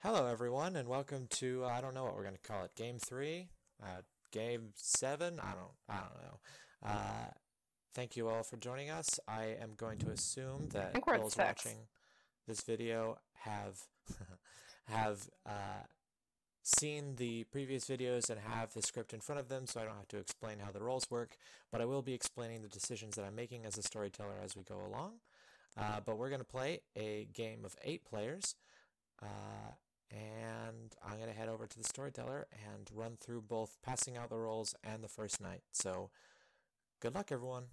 Hello, everyone, and welcome to I don't know what we're going to call it. Game 3, Game 7. I don't know. Thank you all for joining us. I am going to assume I that think we're at those six. watching this video have have seen the previous videos and have the script in front of them, so I don't have to explain how the roles work. But I will be explaining the decisions that I'm making as a storyteller as we go along. But we're going to play a game of 8 players. Uh, and I'm going to head over to the storyteller and run through both passing out the rolls and the first night. So, good luck, everyone.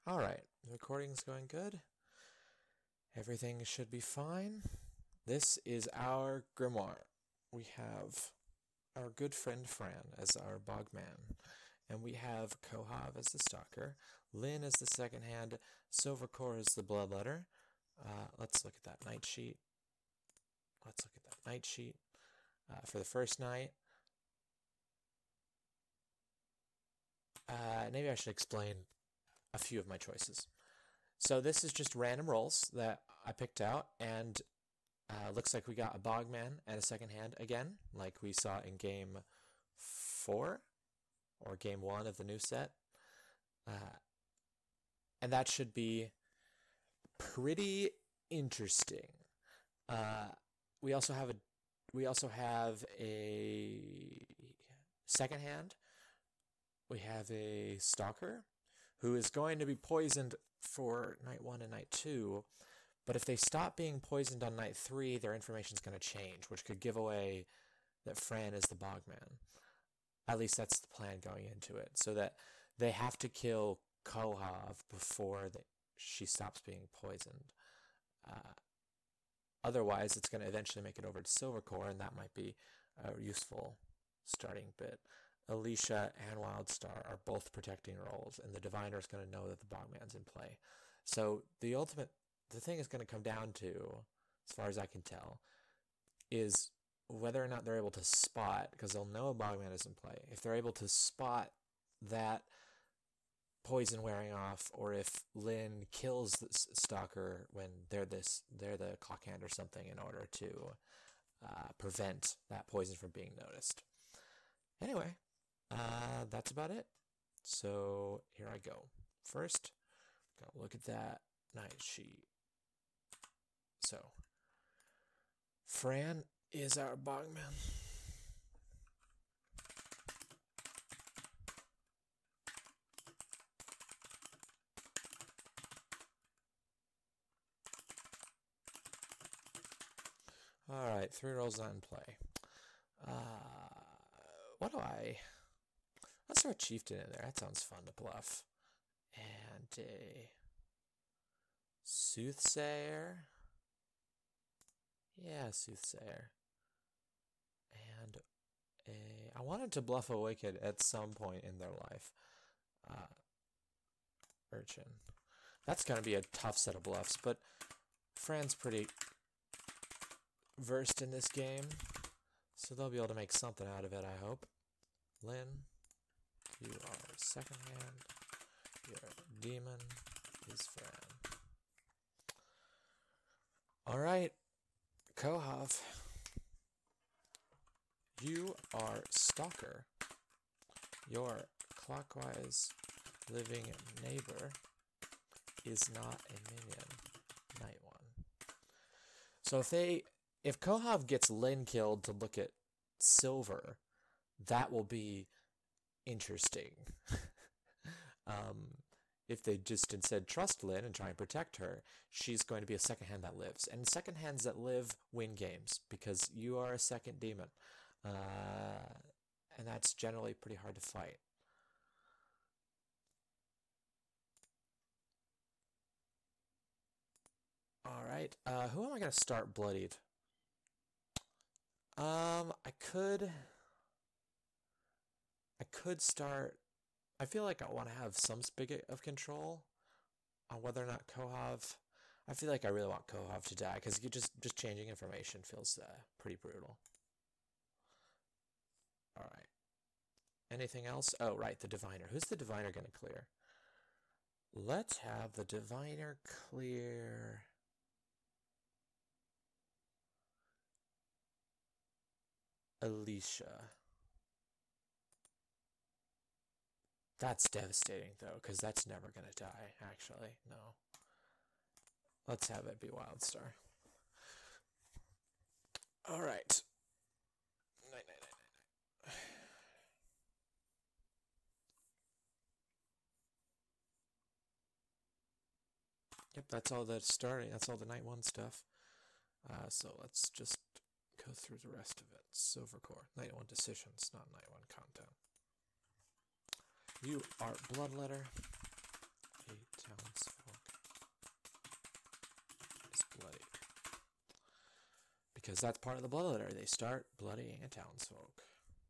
All right, the recording's going good. Everything should be fine. This is our grimoire. We have our good friend Fran as our bogman, and we have Kohav as the stalker, Lynn as the second hand, Silvercore as the bloodletter. Let's look at that night sheet. For the first night. Maybe I should explain a few of my choices. So this is just random rolls that I picked out, and looks like we got a bogman and a second hand again, like we saw in game 4 or game 1 of the new set. Uh, and that should be pretty interesting. Uh, we also have a second hand. We have a stalker who is going to be poisoned for night 1 and night 2. But if they stop being poisoned on night 3, their information is going to change, which could give away that Fran is the bogman. At least that's the plan going into it, so that they have to kill Kohav before she stops being poisoned. Uh, Otherwise, it's going to eventually make it over to Silvercore, and that might be a useful starting bit. Alicia and Wildstar are both protecting roles, and the Diviner is going to know that the Bogman's in play. So the thing is going to come down to, as far as I can tell, is whether or not they're able to spot, because they'll know a Bogman is in play. If they're able to spot that poison wearing off, or if Lynn kills the stalker when they're the clock hand or something in order to prevent that poison from being noticed. Anyway, that's about it. So here I go. First, gotta look at that night sheet. So Fran is our bogman. All right, 3 rolls not in play. Uh, what do I? Let's throw a chieftain in there. That sounds fun to bluff. And a soothsayer. Yeah, soothsayer. And I wanted to bluff a wicked at some point in their life. Uh, Urchin. That's going to be a tough set of bluffs, but Fran's pretty versed in this game, so they'll be able to make something out of it, I hope. Lynn, you are second hand. Your demon is Fran. All right, Kohav, you are stalker. Your clockwise living neighbor is not a minion. Night 1. So if Kohav gets Lynn killed to look at Silver, that will be interesting. um, if they just instead trust Lynn and try and protect her, she's going to be a second hand that lives. And second hands that live win games because you are a second demon. Uh, and that's generally pretty hard to fight. All right, who am I going to start bloodied? I could start. I feel like I want to have some spigot of control on whether or not Kohav. I feel like I really want Kohav to die because you just changing information feels pretty brutal. All right. Anything else? Oh, right, the diviner. Who's the diviner going to clear? Let's have the diviner clear Alicia. That's devastating, though, because that's never going to die, actually. No. Let's have it be Wildstar. Alright. Night, night, night, night, night. Yep, that's all that's starting. That's all the night 1 stuff. So let's just go through the rest of it. Silver Core. Night 1 decisions, not night 1 content. You are Bloodletter. A townsfolk is bloodied. Because that's part of the Bloodletter. They start bloodying a townsfolk.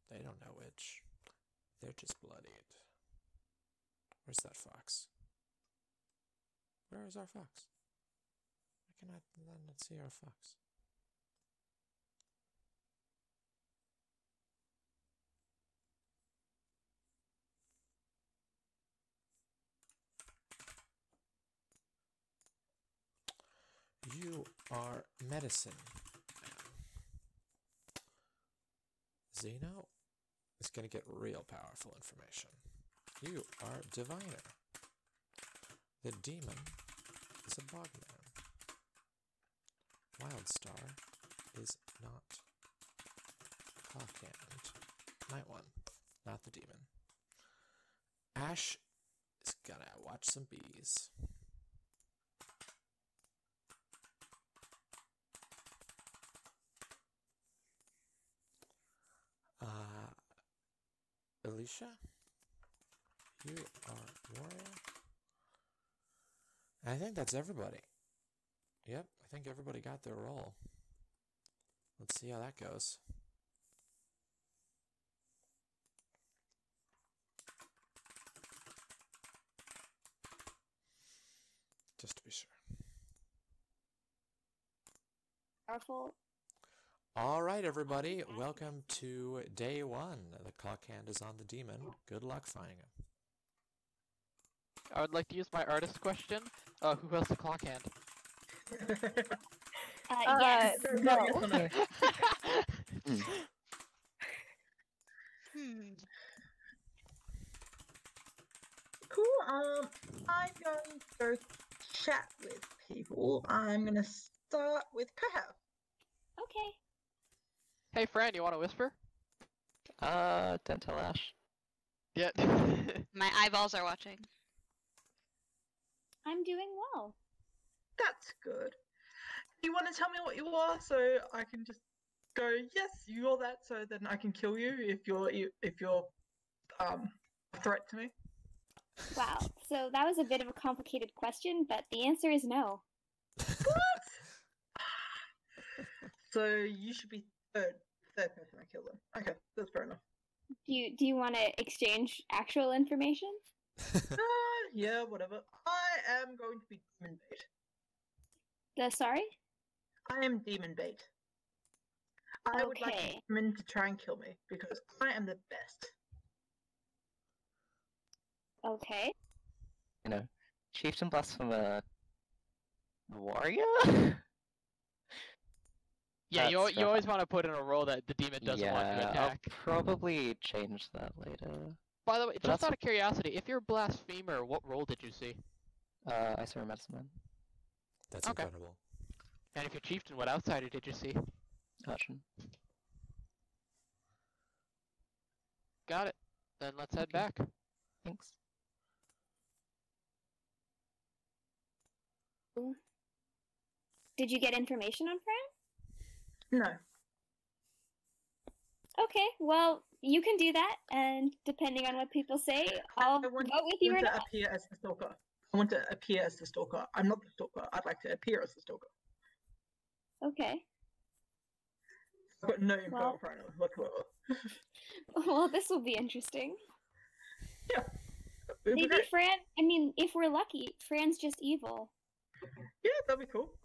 They don't know which. They're just bloodied. Where's that fox? Where is our fox? Why can I not see our fox? You are medicine. Zeno is going to get real powerful information. You are diviner. The demon is a bogman. Wildstar is not Clockhand. Night 1, not the demon. Ash is gonna watch some bees. Alicia, you are warrior. I think that's everybody. Yep, I think everybody got their role. Let's see how that goes. Just to be sure. Powerful. All right, everybody. Welcome to day 1. The Clockhand is on the demon. Good luck finding him. I would like to use my artist question. Who has the clock hand? Yes. No. Cool. I'm going to go chat with people. I'm going to start with Kohav. Okay. Hey, Fran, you want to whisper? Don't tell Ash. Yeah. My eyeballs are watching. I'm doing well. That's good. You want to tell me what you are so I can just go, yes, you're that, so then I can kill you if you're a threat to me? Wow. So that was a bit of a complicated question, but the answer is no. What? So you should be third person I kill them. Okay, that's fair enough. Do you want to exchange actual information? Yeah, whatever. I am going to be demon bait. Sorry? I am demon bait. I would like Okay. a demon to try and kill me because I am the best. Okay. You know, Chieftain Blasphemer Warrior? Yeah, you That's always want to put in a role that the demon doesn't want to attack. I'll probably change that later. By the way, But just out of curiosity, if you're a blasphemer, what role did you see? I saw a medicine man. That's Okay. incredible. And if you're chieftain, what outsider did you see? Archon. Got it. Then let's head Okay. back. Thanks. Did you get information on Fran? No. Okay, well, you can do that, and depending on what people say, I'll vote with you or to not. appear as the stalker. I want to appear as the stalker. I'm not the stalker. I'd like to appear as the stalker. Okay. I've got no info Well- on Fran whatsoever. Well, this will be interesting. Yeah. It'd be Maybe great. Fran, I mean, if we're lucky, Fran's just evil. Yeah, that'd be cool.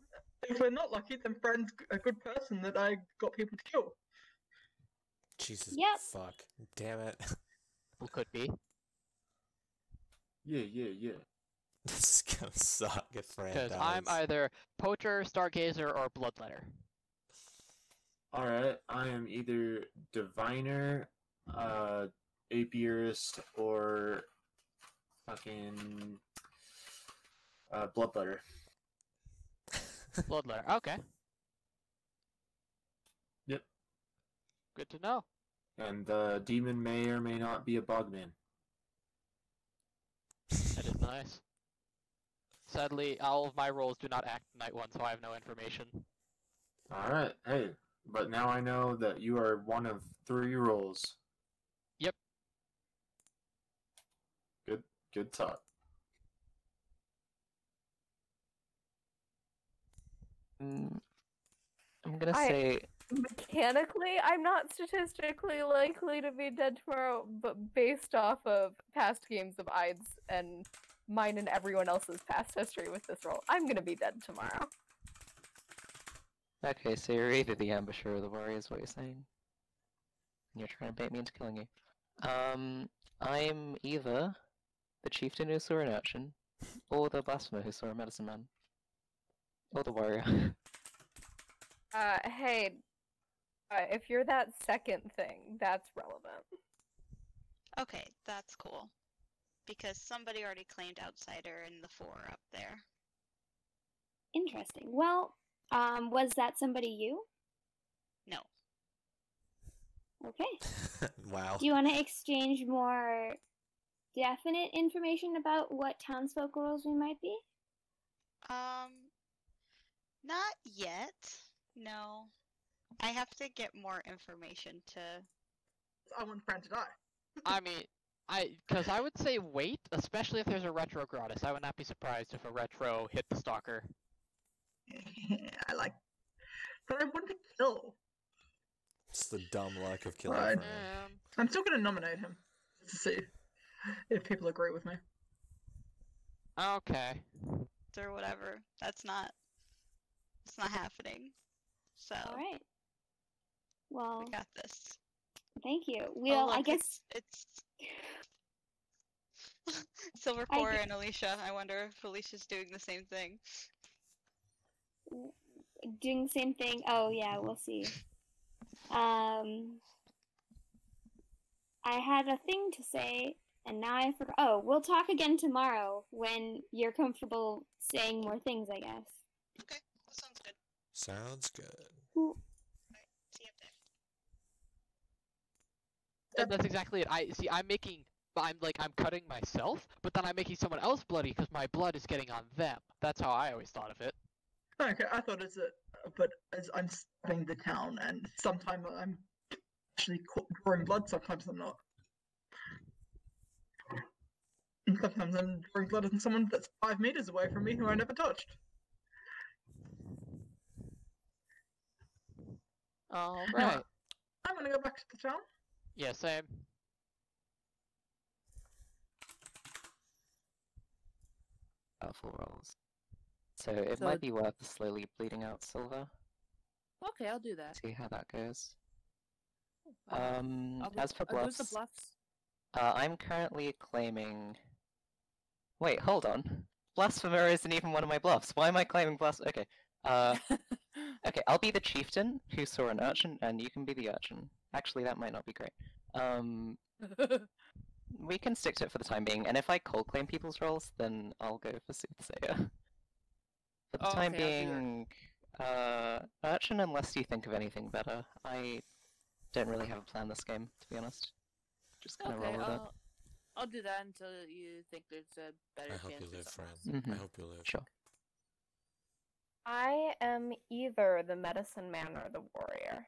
If we're not lucky, then Fran's a good person that I got people to kill. Jesus, Yep. fuck. Damn it. Who could be? Yeah. This is gonna suck if Fran Because dies. I'm either Poacher, Stargazer, or Bloodletter. Alright, I am either Diviner, Apiarist, or fucking Bloodletter. Bloodletter. Okay. Yep. Good to know. And the demon may or may not be a bugman. That is nice. Sadly, all of my roles do not act night one, so I have no information. Alright, hey, but now I know that you are one of 3 roles. Yep. Good talk. I'm gonna say Mechanically, I'm not statistically likely to be dead tomorrow, but based off of past games of Ides and mine and everyone else's past history with this role, I'm gonna be dead tomorrow. okay, so you're either the ambusher or the warrior, is what you're saying. And you're trying to bait me into killing you. I'm either the chieftain who saw an urchin, or the blasphemer who saw a medicine man, or the warrior. Hey, if you're that second thing, that's relevant. Okay, that's cool. Because somebody already claimed outsider in the 4 up there. Interesting. Well, was that somebody you? No. Okay. Wow. Do you want to exchange more definite information about what townsfolk roles we might be? Not yet. No. I have to get more information to... I want Fran to die. I mean, because I would say wait, especially if there's a retro gratis. I would not be surprised if a retro hit the stalker. I like... But I want to kill. It's the dumb luck of killing Right. Fran. I'm still going to nominate him. To see if people agree with me. Okay. Or whatever. It's not happening. So, All right. Well, we got this. thank you. Oh, Well, I look, guess it's Silvercore and Alicia. I wonder if Alicia's doing the same thing. doing the same thing. Oh yeah, we'll see. I had a thing to say, and now I forgot. Oh, we'll talk again tomorrow when you're comfortable saying more things, I guess. Okay, that sounds good. Sounds good. Cool. See you up there. That's exactly it. I'm cutting myself, but then I'm making someone else bloody because my blood is getting on them. That's how I always thought of it. Okay, I thought it's but as I'm stabbing the town, and sometimes I'm actually drawing blood, sometimes I'm not. And sometimes I'm drawing blood on someone that's 5 meters away from me who I never touched. All Now, right. I'm gonna go back to the town. Yeah, same. Powerful rolls. So it So- might be worth slowly bleeding out silver. Okay, I'll do that. See how that goes. I'll As for lose the bluffs, bluffs. I'm currently claiming. Wait, hold on. Blasphemer isn't even one of my bluffs. Why am I claiming okay. Okay, I'll be the chieftain who saw an urchin, and you can be the urchin. Actually, that might not be great. We can stick to it for the time being, and if I cold claim people's roles, then I'll go for soothsayer. For the time Okay, I'll do being, urchin, unless you think of anything better. I don't really have a plan this game, to be honest. Just kind of Okay, roll with it. I'll do that until you think there's a better I chance. hope you for live, someone Fran. else. I Mhm. hope you live. Sure. I am either the medicine man or the warrior.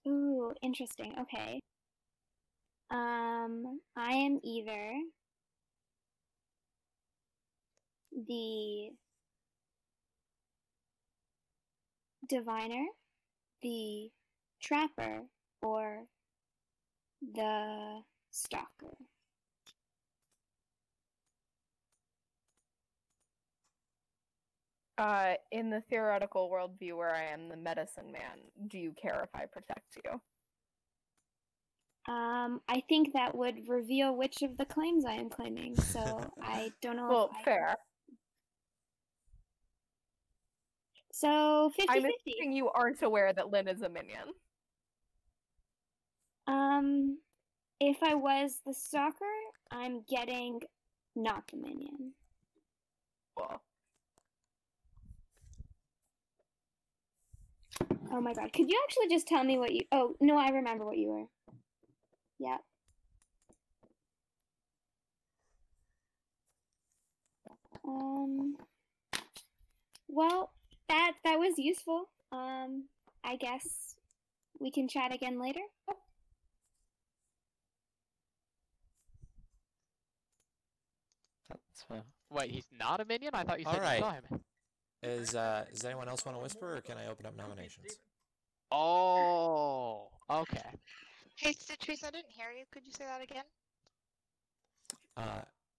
Ooh, interesting. Okay. I am either the diviner, the trapper, or the stalker. In the theoretical worldview where I am the medicine man, do you care if I protect you? I think that would reveal which of the claims I am claiming, so I don't know Well, if I... fair. So, 50-50. I'm assuming you aren't aware that Lynn is a minion. If I was the stalker, I'm getting not the minion. Well, Oh my god, could you actually just tell me what you... Oh, no, I remember what you were. Yeah. Well, that was useful. I guess we can chat again later. That's fair. Wait, he's not a minion? I thought you said you Alright. saw him. Does anyone else want to whisper, or can I open up nominations? Oh, okay. Hey, Citrus, I didn't hear you. Could you say that again?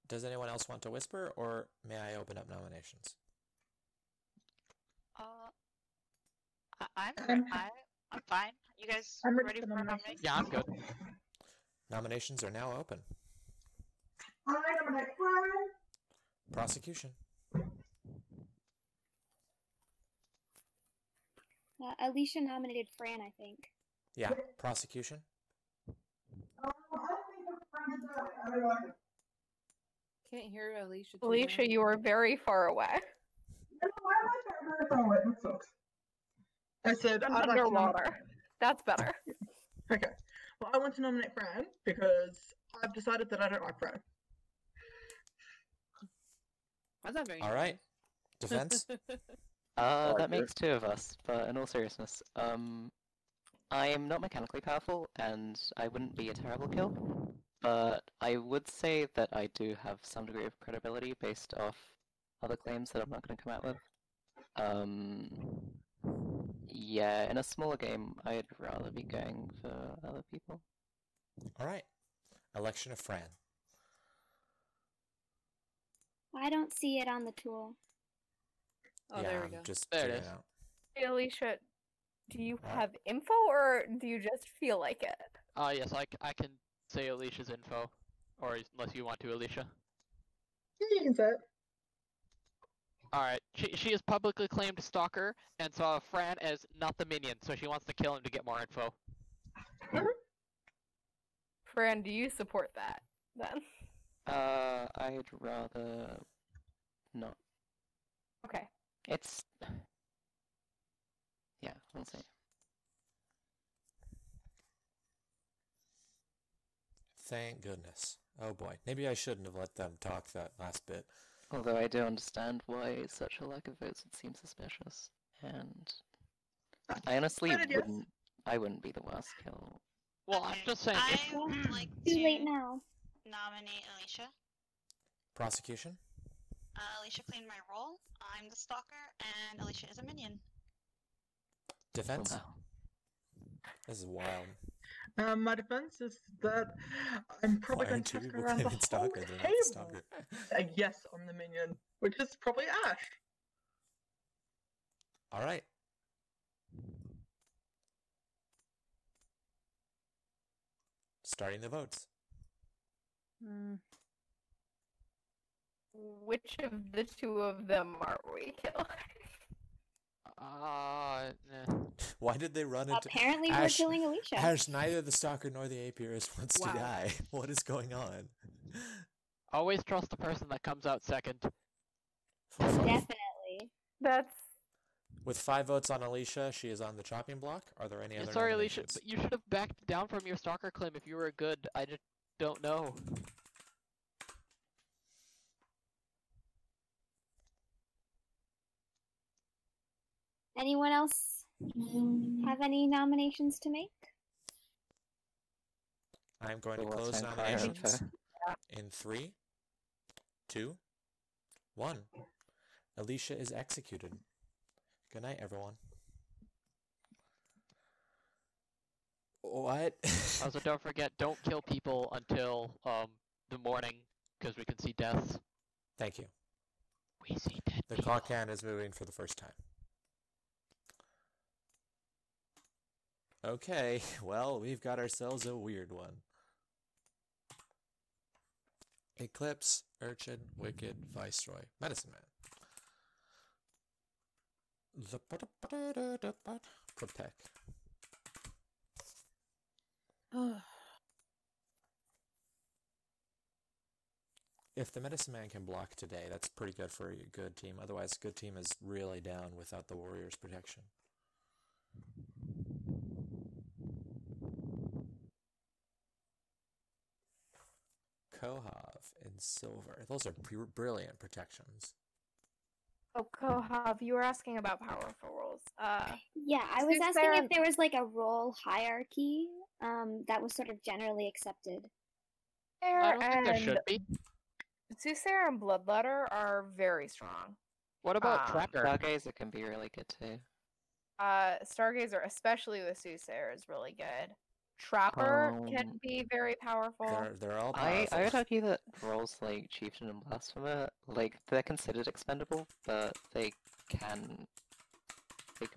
Does anyone else want to whisper, or may I open up nominations? I'm fine. You guys I'm ready ready for for nominations? Yeah, I'm good. Nominations are now open. I nominate Brian. Prosecution. Alicia nominated Fran, I think. Yeah, prosecution. I think it's Brian to do it. I don't like it. Can't hear Alicia. Alicia, you are very far away. No, why am I trying to that sucks. I said I'd like to Underwater. That's better. Okay. Well, I want to nominate Fran because I've decided that I don't like Fran. That's not very All right. Defense. That makes two of us, but in all seriousness, I am not mechanically powerful, and I wouldn't be a terrible kill, but I would say that I do have some degree of credibility based off other claims that I'm not going to come out with. Yeah, in a smaller game, I'd rather be going for other people. All right. Election of Fran. I don't see it on the tool. Oh, yeah, there we I'm go. just There it figuring is. out. Hey, Alicia, do you What? have info or do you just feel like it? Yes, I can say Alicia's info. Or unless you want to, Alicia. You can say it. Alright, she is publicly claimed stalker, and saw Fran as not the minion, so she wants to kill him to get more info. Fran, do you support that then? I'd rather not. Okay. It's... Yeah, we'll see. Thank goodness. Oh boy. Maybe I shouldn't have let them talk that last bit. Although I do understand why such a lack of votes would seem suspicious, and I honestly Voted yes. wouldn't be the worst kill. Well, I'm Okay, just saying, I if, would like Too late to now. nominate Alicia. Prosecution. Alicia claimed my role. I'm the stalker, and Alicia is a minion. Defense. Wow. This is wild. My defense is that I'm probably Why going aren't to two ask people around the claiming whole stalker? They're not the table stalker. a yes on the minion, which is probably Ash. All right. Starting the votes. Which of the two of them are we killing? nah. Why did they run into Apparently, we're Ash? killing Alicia. Ash, neither the stalker nor the apiarist wants Wow. to die. What is going on? Always trust the person that comes out second. Definitely. That's With 5 votes on Alicia, she is on the chopping block. Are there any Yeah, other sorry, Alicia, nominations? but you should have backed down from your stalker claim if you were good. I just don't know. Anyone else have any nominations to make? I'm going to Well, close what's on fire nominations info? in 3, 2, 1. Alicia is executed. Good night, everyone. What? Also, don't forget, don't kill people until the morning, because we can see deaths. Thank you. We see dead The people. clock hand is moving for the first time. Okay, well, we've got ourselves a weird one. Eclipse, Urchin, Wicked, Viceroy, Medicine Man. Protect. If the Medicine Man can block today, that's pretty good for a good team. Otherwise, good team is really down without the Warrior's protection. Kohav and Silver. Those are brilliant protections. Oh, Kohav, you were asking about powerful roles. Yeah, I was asking Soothsayer if there was like a role hierarchy that was sort of generally accepted. I don't think there and should be. Soothsayer and Bloodletter are very strong. What about Tracker? Stargazer can be really good too. Stargazer, especially with Soothsayer, is really good. Trapper can be very powerful. They're all I powerful. would argue that roles like Chieftain and Blasphemer, like, they're considered expendable, but they can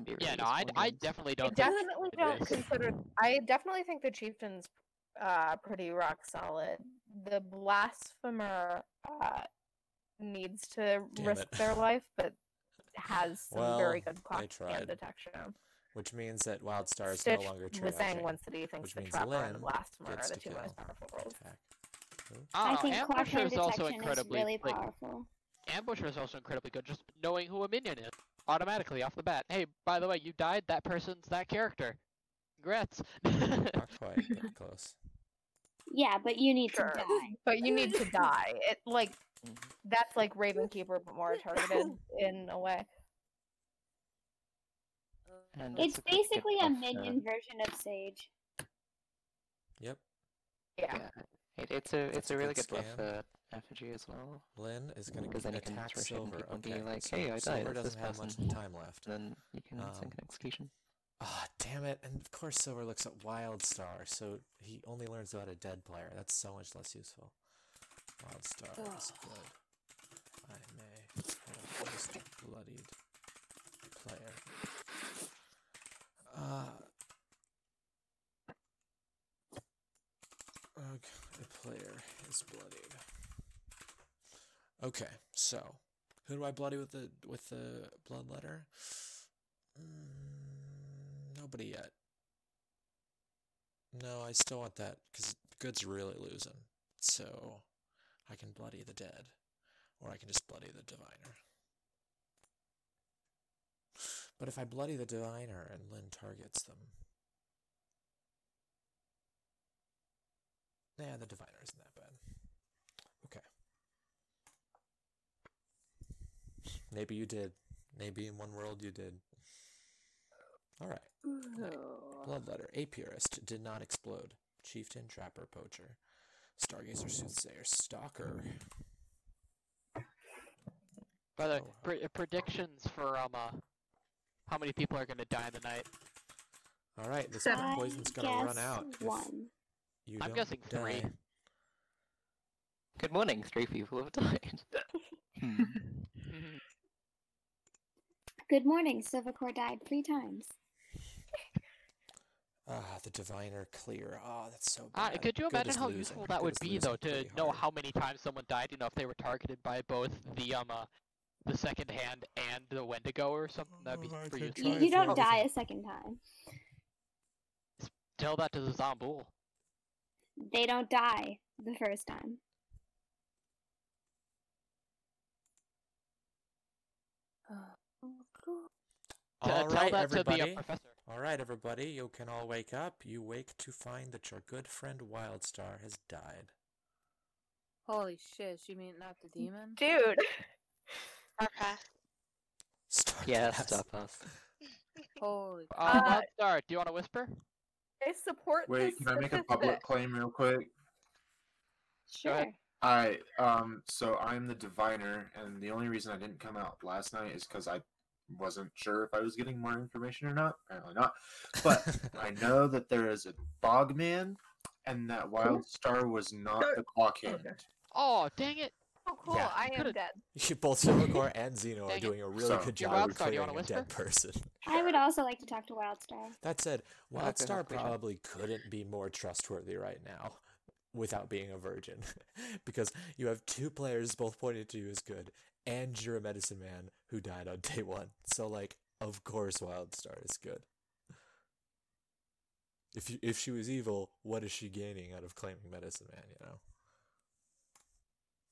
be really Yeah, no, I useful in games. definitely I don't. definitely think don't it is. consider. I definitely think the Chieftain's pretty rock solid. The Blasphemer needs to Damn risk it. their life, but has some very Well, good they clock tried. and detection. Which means that Wildstar is Stitch no longer was saying triaging, once that he thinks which the means Trapper and the Lynn Blasphemer are gets the to two kill. most powerful roles. Attack. Who? I think Ambusher clock and is also detection is incredibly really like, powerful. Ambusher is also incredibly good. Just knowing who a minion is automatically off the bat. Hey, by the way, you died. That person's that character. Congrats. Not quite, but close. Yeah, but you need Sure. to die. But you need to die. It like that's like Ravenkeeper, but more targeted in a way. And It's a pretty good basically a buff, minion version of Sage. Yep. Yeah. It's That's a a really good good buff scan. for effigy as well. Lynn is going Because to then you can attack throw shit and Silver. people Okay, be like, so hey, I died, Silver that's this doesn't have much person. time left. Then you can sink an execution. Ah, damn it. And of course Silver looks at Wildstar, so he only learns about a dead player. That's so much less useful. Wildstar is good. I may have just bloodied player. Okay, the player is bloodied. Okay, so who do I bloody with the bloodletter? Nobody yet. No, I still want that because Good's really losing. So I can bloody the dead, or I can just bloody the diviner. But if I bloody the diviner and Lynn targets them, yeah, the diviner isn't that bad. Okay. Maybe you did. Maybe in one world you did. Alright. Bloodletter. Apiarist did not explode. Chieftain, Trapper, Poacher. Stargazer, Soothsayer, Stalker. By the Oh. way, predictions for how many people are gonna die in the night? Alright, this Seven. poison's I gonna run guess out. if one. You I'm don't guessing die. 3. Good morning, 3 people have died. Good morning, Silvercore died 3 times. Ah, the diviner clear. Ah, that's so bad. Could you Good imagine is how losing. useful that Good would is be, losing though, to pretty know hard. how many times someone died? You know, if they were targeted by both the second hand and the Wendigo or something. That'd be Oh, I pretty could useful. try You for don't everything. die a second time. Tell that to the Zombool. They don't die the first time. All Tell right, that everybody. to the professor. All right, everybody. You can all wake up. You wake to find that your good friend Wildstar has died. Holy shit, you mean not the demon? Dude. Okay. Yeah, Starcast. stop us. Holy Wildstar, do you want to whisper? I support Wait, this can I make a statistic. public claim real quick? Go ahead. Sure. Alright, so I'm the diviner, and the only reason I didn't come out last night is because I wasn't sure if I was getting more information or not. Apparently not. But I know that there is a Bogman, and that Wildstar was not No. the clock hand. Okay. Oh, dang it! Oh, cool. Yeah. I am Could've- dead. Both Silvercore and Xeno are Dang it. doing a really So, good Your job Wildstar, do you reclaiming wanna a dead whisper? person. I would also like to talk to Wildstar. That said, Okay, Wildstar okay, sure. probably couldn't be more trustworthy right now without being a virgin. Because you have two players both pointed to you as good, and you're a medicine man who died on day one. So, like, of course Wildstar is good. If she was evil, what is she gaining out of claiming medicine man, you know?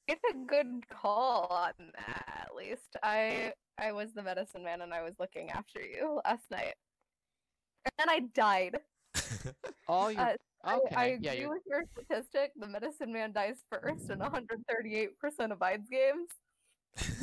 It's a good call on that, at least. I was the medicine man and I was looking after you last night. And then I died. Oh, you. I Okay. Yeah, agree you're. with your statistic. The medicine man dies first in 138% of Ides games.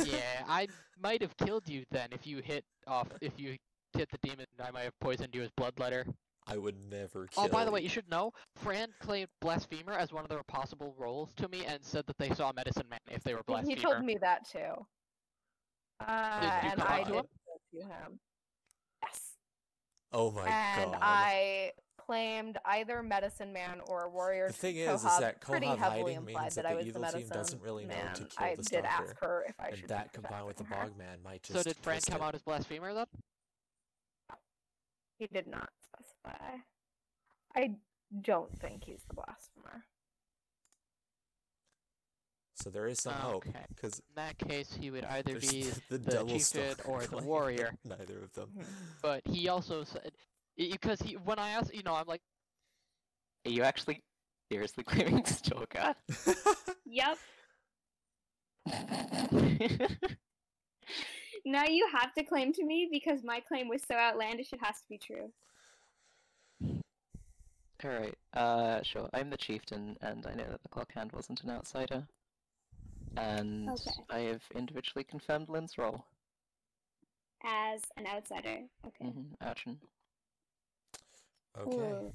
Yeah, I might have killed you then if you hit the demon. I might have poisoned you as bloodletter. I would never kill Oh, by the way, you. you should know, Fran claimed Blasphemer as one of their possible roles to me and said that they saw Medicine Man if they were Blasphemer. He told me that too. you And come I out to did him? to him. Yes. Oh my And god. I claimed either medicine man or warrior. The thing is Kohab that pretty Kohab heavily hiding implied means that that I the was the evil team medicine doesn't really know man. to kill I the did ask stalker. her if I And should that be combined with the protecting her. Bogman might just So did Fran twist come it. out as Blasphemer then? He did not specify. I don't think he's the blasphemer. So there is some hope, Okay. because In that case, he would either there's be the the double chieftain stalker or the claim, warrior. Neither of them. But he also said, because when I asked, I'm like, Are you actually seriously claiming Stalker? Yep. Now you have to claim to me because my claim was so outlandish it has to be true. Alright, sure. I'm the chieftain, and I know that the clock hand wasn't an outsider. And Okay. I have individually confirmed Lynn's role. As an outsider. Okay. Action. Okay. Ooh.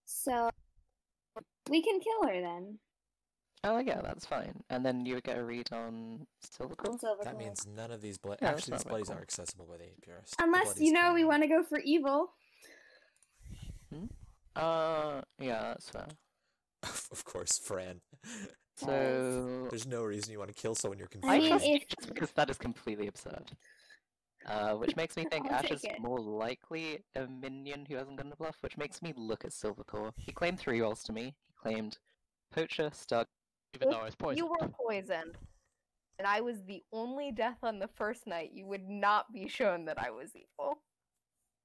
So we can kill her then. Oh yeah, that's fine. And then you would get a read on Silvercore? That means none of these Yeah, that's actually these not very bloodies cool. are accessible by the APRs. Unless, you know, we want to go for evil. Yeah, that's fair. Of course, Fran. So... There's no reason you want to kill someone you're I mean, confused. if Just because that is completely absurd. Which makes me think I'll Ash is take it. more likely a minion who hasn't gotten a bluff, which makes me look at Silvercore. He claimed 3 rolls to me. He claimed Poacher, Stuck. even though I was poisoned. You were poisoned, and I was the only death on the first night. You would not be shown that I was evil.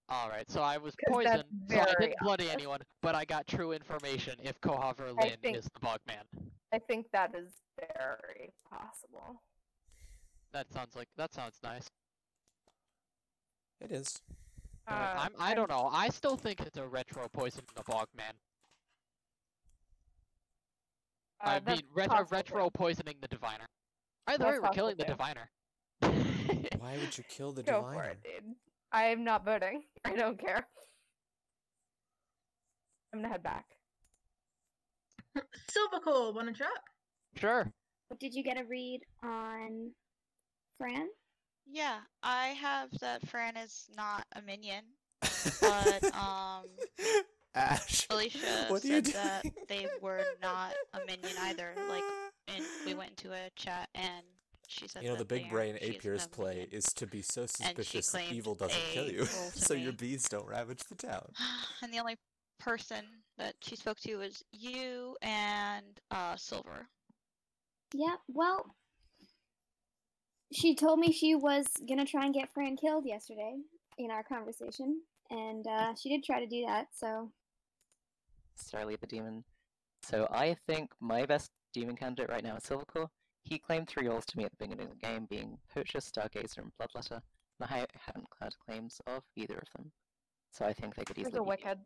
Alright, so I was 'Cause that's poisoned, so I very didn't bloody obvious. anyone, but I got true information if Kohov or I Lynn think- is the Bogman. I think that is very possible. That sounds nice. It is. I don't know. I still think it's a retro poison the Bogman. I that's mean, retro possible. poisoning the diviner. I thought That's we were killing the possible, diviner. Why would you kill the Go for diviner? it, dude. I am not voting. I don't care. I'm gonna head back. Silvercore, wanna chat? Sure. did you get a read on Fran? Yeah, I have that Fran is not a minion, but Ash, Alicia what are you said that doing? they were not a minion either. Like, and we went into a chat and she said You know, that the big they brain aren't- she isn't Apier's a play minion. is to be so she suspicious that claimed evil doesn't a kill you, roll to so your me. bees don't ravage the town. And the only person that she spoke to was you and Silver. Yeah, well, she told me she was gonna try and get Fran killed yesterday in our conversation, and she did try to do that, so. Starly the demon. So I think my best demon candidate right now is Silvercore. He claimed 3 rolls to me at the beginning of the game, being Poacher, Stargazer, and Bloodletter, and I haven't had claims of either of them. So I think they could There's easily a be Wicked.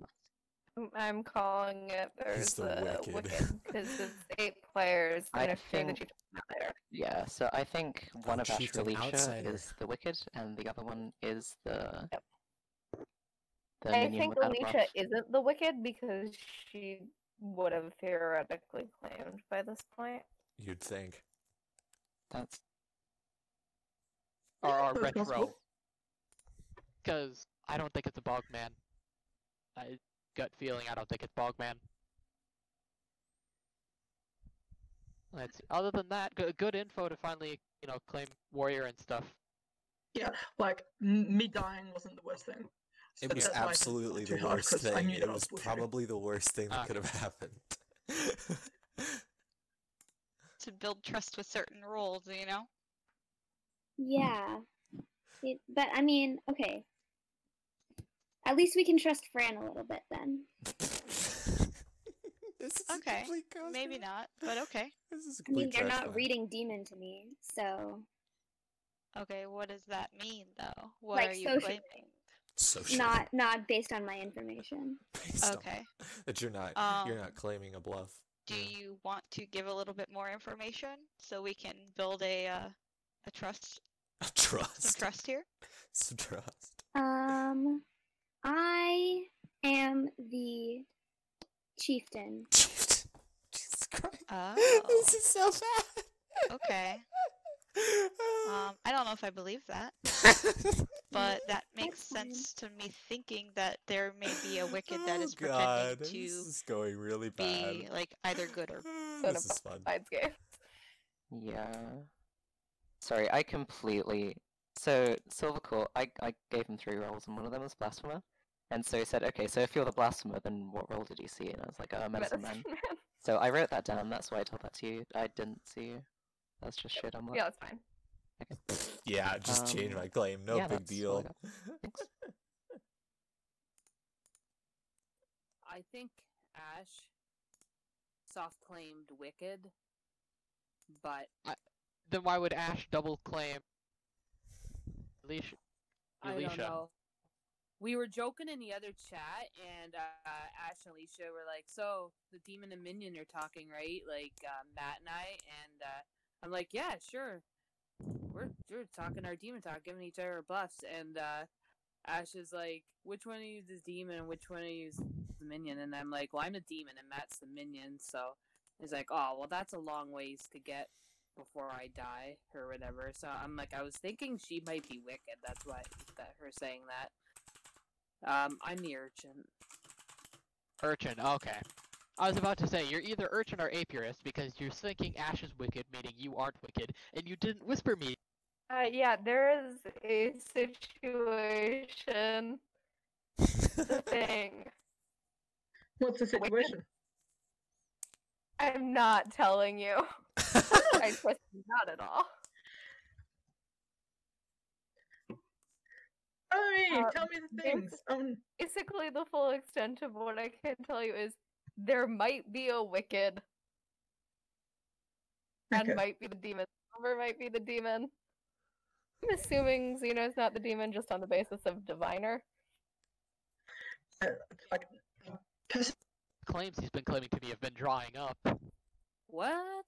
I'm calling it. There's the a Wicked. Wicked because it's 8 players. I And if you're the think- chief later. Yeah, so I think one of Ash Chieftain Relicia outsider. is the Wicked, and the other one is the... Yep. the I minion think without a Alicia buff. isn't the Wicked because she would have theoretically claimed by this point. You'd think. That's... Or That's retro. possible. Because I don't think it's a Bogman. Gut feeling, I don't think it's Bogman. Let's see. Other than that, good info to finally, claim warrior and stuff. Yeah, like me dying wasn't the worst thing. So It was that's why I didn't absolutely try the too hard, worst 'cause I thing. knew It that was bullshitting. probably the worst thing that could Okay. have happened. To build trust with certain roles, you know? Yeah. But I mean, okay. At least we can trust Fran a little bit then. This is Okay, a complete cost maybe of- not, but okay. This is a I mean, complete they're trash not fire. reading demon to me, so Okay, what does that mean, though? What Like are you social- claiming? Social. not based on my information. Based on Okay. that you're not claiming a bluff. Do you want to give a little bit more information so we can build a trust, A some trust. trust here? Some trust. I am the chieftain. Jesus Christ. Oh, This is so bad. okay. I don't know if I believe that, but that makes fine. sense to me thinking that there may be a wicked that is Oh, God, pretending this to is going really bad. be like either good or This is fun. Sides game. Yeah. Sorry, I completely. So Silvercore, I gave him 3 roles, and one of them was blasphemer. And so he said, okay, so if you're the blasphemer, then what role did you see? And I was like, medicine man. So I wrote that down. That's why I told that to you. I didn't see you. That's just shit. I'm like, Yeah, that's fine. Yeah, just change my claim. No yeah, big that's all I deal. got. Thanks. I think Ash soft claimed Wicked, but Then why would Ash double claim Alicia? I don't know. We were joking in the other chat, and Ash and Alicia were like, "So the demon and minion are talking, right?" Like Matt and I, and I'm like, "Yeah, sure. We're talking our demon talk, giving each other buffs." And Ash is like, "Which one of you is demon, and which one of you is the minion?" And I'm like, "Well, I'm the demon, and Matt's the minion." So he's like, "Oh, well, that's a long ways to get before I die, or whatever." So I'm like, I was thinking she might be wicked. That's why her saying that. I'm the urchin. Urchin, okay. I was about to say, you're either urchin or apiarist because you're thinking Ash is wicked, meaning you aren't wicked, and you didn't whisper me. Yeah, there is a situation. The thing. What's the situation? I'm not telling you. I trust you not at all. Oh, tell me the things. Basically, the full extent of what I can tell you is there might be a wicked. And Okay. might be the demon. Silver might be the demon. I'm assuming Xeno's not the demon just on the basis of diviner. Like, Claims he's been claiming to me have been drawing up. What?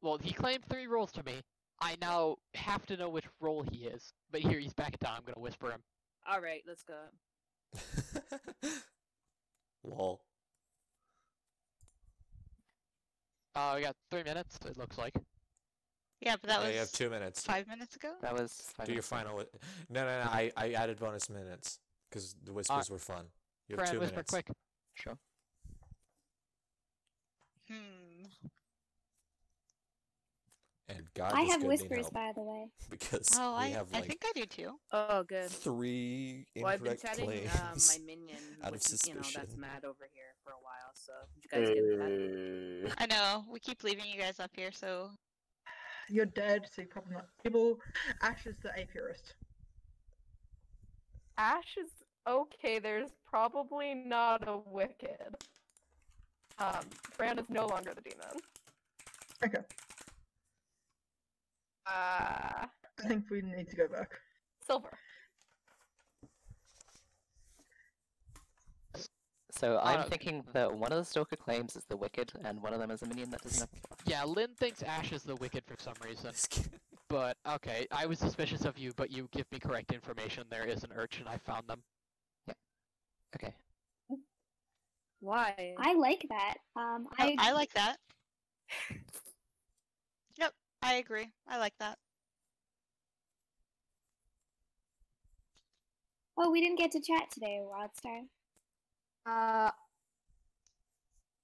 Well, he claimed 3 roles to me. I now have to know which role he is. But here, he's back in town. I'm gonna whisper him. Alright, let's go. Lol. We got 3 minutes, it looks like. yeah, but that Yeah, was you have 2 minutes. 5 minutes ago. That was. Do your final. No. I added bonus minutes because the whispers were fun. You have Fran, 2 whisper minutes. quick. Sure. And God, I this have could need whispers, help, by the way. because Oh, we I have like think I do too. Oh, good. 3 Well, I've been incorrect chatting claims. my minion, out of which is, that's suspicion. Matt over here for a while, so did you guys get that? I know we keep leaving you guys up here, so you're dead, so you're probably not able. Ash is the apiarist. Ash is okay, there's probably not a wicked. Fran is no longer the demon. Okay. I think we need to go back. Silver. So I'm thinking that one of the Stalker claims is the Wicked, and one of them is a minion that doesn't have a buff. Yeah, Lynn thinks Ash is the wicked for some reason. But, okay, I was suspicious of you, but you give me correct information. There is an urchin. I found them. Okay. Why? I like that. I like that. Yep, I agree. I like that. Oh, we didn't get to chat today, Wildstar.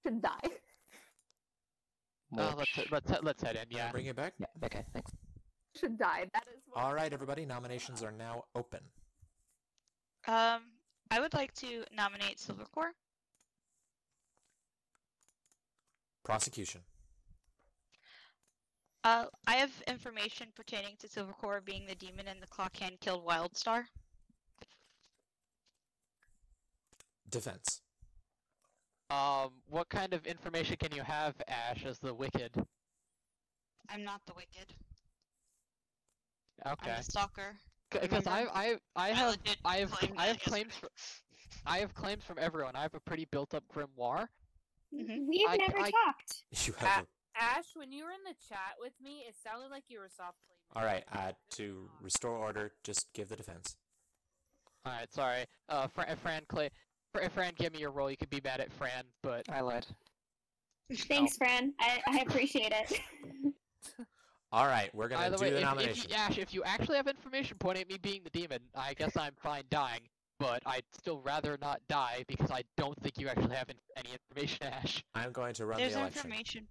To die. Let's head in. Yeah. Bring it back. Yeah. Okay. Thanks. Should die. That is. What All right, everybody. Nominations are now open. I would like to nominate Silvercore. Prosecution. I have information pertaining to Silvercore being the demon and the clock hand killed Wildstar. Defense. What kind of information can you have, Ash, as the Wicked? I'm not the Wicked. Okay. I'm the Stalker. Because I legit have claimed I have that claims I have claims from everyone. I have a pretty built up grimoire. We've never talked. You have. Ash, when you were in the chat with me, it sounded like you were softly. All right. To restore order, just give the defense. All right, sorry. Fran, give me your role. You could be mad at Fran, but I lied. Thanks, Fran. I appreciate it. All right, we're gonna By the do way, the if, nomination. Ash, if you actually have information pointing at me being the demon, I guess I'm fine dying. But I'd still rather not die because I don't think you actually have any information, Ash. I'm going to run There's the election. information.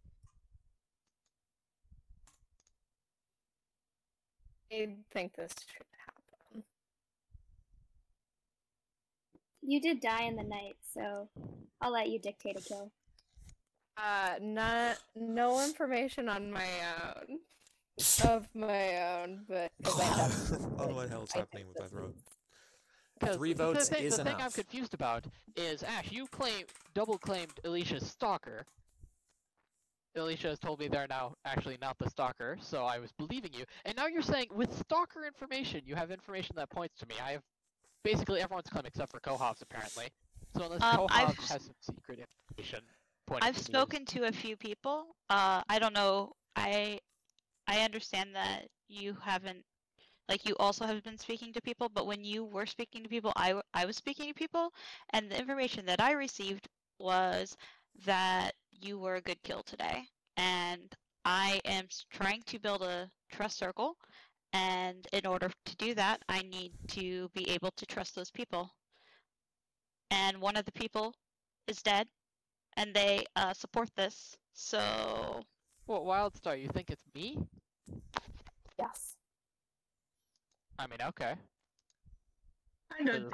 I think this should happen. You did die in the night, so I'll let you dictate a kill. No information on my own. Of my own, but if I have Oh, what the hell's I happening think with my this throat? Because 3 votes is the thing I'm enough. confused about is, Ash, you double claimed Alicia's stalker. Alicia has told me they're now actually not the stalker, so I was believing you. And now you're saying with stalker information, you have information that points to me. I have basically everyone's claim except for Kohov's apparently. So unless Kohov has some secret information pointing I've to me, spoken to a few people. I don't know. I understand that you haven't, like, you also have been speaking to people, but when you were speaking to people, I was speaking to people, and the information that I received was that you were a good kill today. And I am trying to build a trust circle, and in order to do that, I need to be able to trust those people. And one of the people is dead, and they support this, so... What, Wildstar, you think it's me? yes. I mean, okay. I know.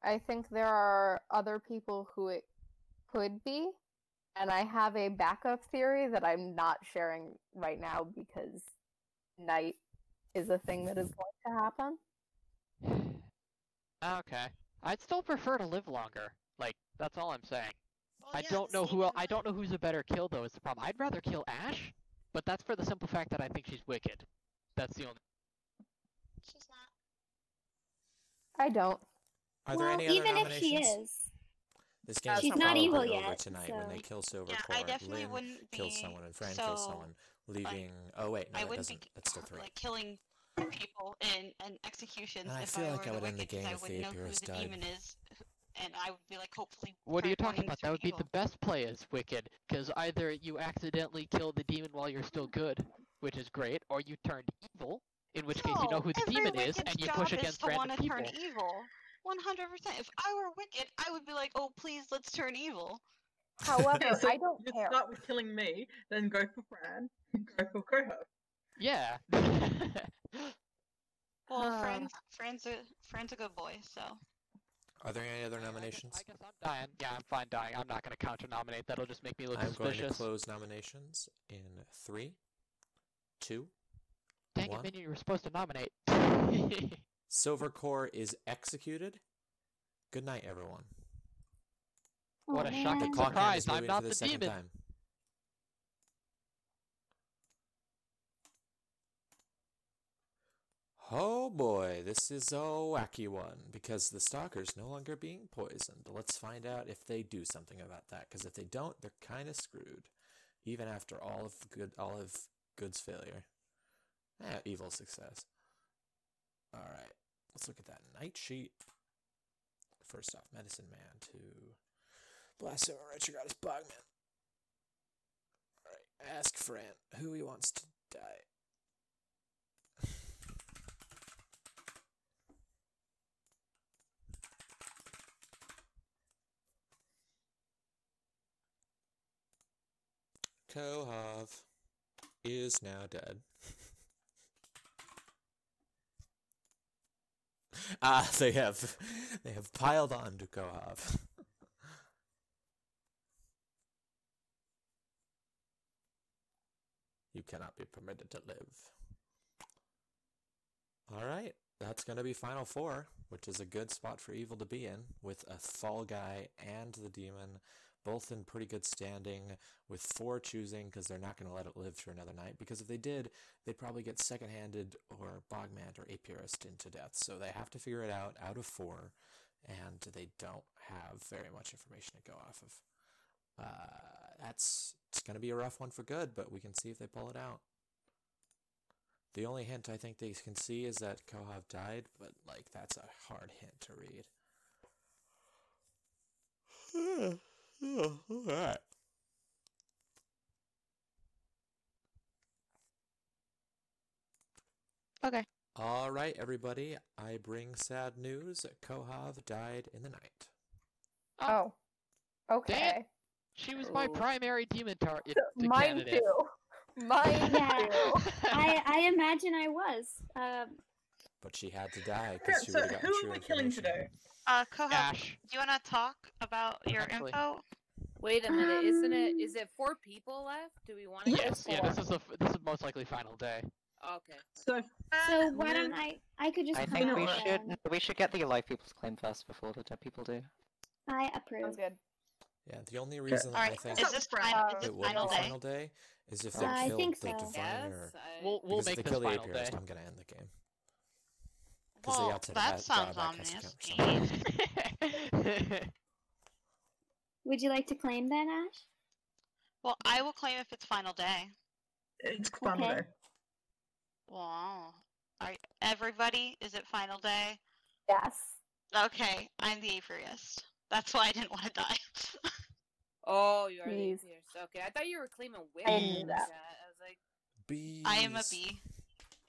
I think there are other people who it could be, and I have a backup theory that I'm not sharing right now because night is a thing that is going to happen. Okay. I'd still prefer to live longer. Like, that's all I'm saying. Well, I yeah, don't know same I don't know who's a better kill though is the problem. I'd rather kill Ash, but that's for the simple fact that I think she's wicked. That's the only. She's not. I don't. Are there Well, any other even if nominations? she is, This game She's is not probably evil over yet, tonight when they so- kill Silvercore. Yeah, I definitely Lynn wouldn't kills be someone and Fran kills so, someone, leaving. Oh wait, no, I that wouldn't doesn't. be That's still 3. like killing people in executions And I if feel I like were I the would end the Wicked, 'cause game I if the wouldn't know who Apiarist the died. demon is, and I would be like, hopefully. What are you try talking wanting about? to That turn would be evil. the best play as wicked, because either you accidentally kill the demon while you're still good, which is great, or you turned evil, in which case you know No, who the every demon is, Wicked's and you job push is against to random want to people. turn evil. 100%. If I were Wicked, I would be like, oh, please, let's turn evil. However, Okay, so I don't you care. start with killing me, then go for Fran, go for Koho. Yeah. Well, Fran's a good boy, so. Are there any other nominations? I guess I'm dying. Yeah, I'm fine dying. I'm not going to counter-nominate. That'll just make me look I'm going to suspicious. close nominations in 3, 2. Dang it, 1. Minion, you were supposed to nominate. Silvercore is executed. Good night, everyone. What a Oh, shocking man. The clock hand is surprise! I'm moving not for the the second demon. time. Oh boy, this is a wacky one because the stalker's no longer being poisoned. Let's find out if they do something about that. Because if they don't, they're kind of screwed, even after all of Good's failure. Evil success. All right, let's look at that night sheet. First off, Medicine Man to Blasto Retrogrades Bogman. All right, ask Fran who he wants to die. Kohov is now dead. They have piled on to Kohov. You cannot be permitted to live. Alright, that's going to be Final Four, which is a good spot for Evil to be in, with a Fall Guy and the Demon, both in pretty good standing, with 4 choosing, because they're not going to let it live through another night, because if they did, they'd probably get Second-Handed, or Bogmanned, or Apiarist into death, so they have to figure it out of 4, and they don't have very much information to go off of. It's going to be a rough one for good, but we can see if they pull it out. The only hint I think they can see is that Kohov died, but, like, that's a hard hint to read. Alright. Okay. Alright, everybody. I bring sad news. Kohov died in the night. Oh. Okay. She was my Oh. primary demon target. Mine candidate. too. Mine Yeah. too. I imagine I was. But she had to die because she So would have gotten who true are we killing information. today? Kohab, Ash. do you want to talk about your Actually. info? Wait a minute, isn't it? Is it 4 people left? Do we want to? Yes, yeah, this is most likely final day. Okay. So, So why don't I could just I come think out we should get the alive people's claim first before the dead people do. I approve. Sounds good. Yeah, the only reason I Alright, think is this it will final be day? final day is if they I kill think the so. diviner. Yes, We'll Because make if they this kill the final day. Apiarist, I'm gonna end the game. Because the Well, outside that of sounds drawback has to ominous. count for something. Would you like to claim that, Ash? Well, I will claim if it's final day. it's final Okay. day. Wow. Everybody, is it final day? Yes. Okay, I'm the apiarist. That's why I didn't want to die. Oh, you are the Bees. atheist. Okay, I thought you were claiming witch. I knew that. I was like, Bees. I am a bee.